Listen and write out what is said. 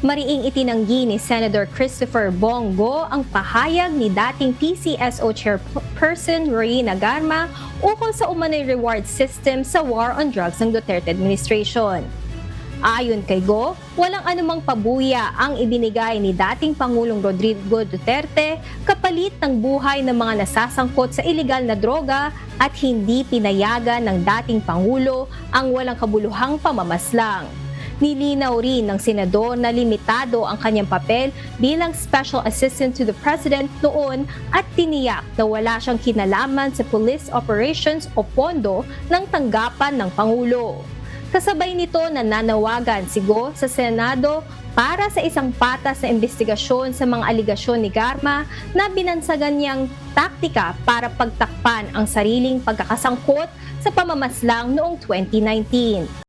Mariing itinanggi ni Senator Christopher Bongo ang pahayag ni dating PCSO Chairperson Rowena Garma ukol sa umano'y reward system sa war on drugs ng Duterte administration. Ayon kay Go, walang anumang pabuya ang ibinigay ni dating Pangulong Rodrigo Duterte kapalit ng buhay ng mga nasasangkot sa ilegal na droga at hindi pinayagan ng dating Pangulo ang walang kabuluhang pamamaslang. Nilinaw rin ng senador na limitado ang kanyang papel bilang Special Assistant to the President noon at tiniyak na wala siyang kinalaman sa police operations o pondo ng tanggapan ng Pangulo. Kasabay nito nananawagan si Go sa Senado para sa isang patas na investigasyon sa mga aligasyon ni Garma na binansagan niyang taktika para pagtakpan ang sariling pagkakasangkot sa pamamaslang noong 2019.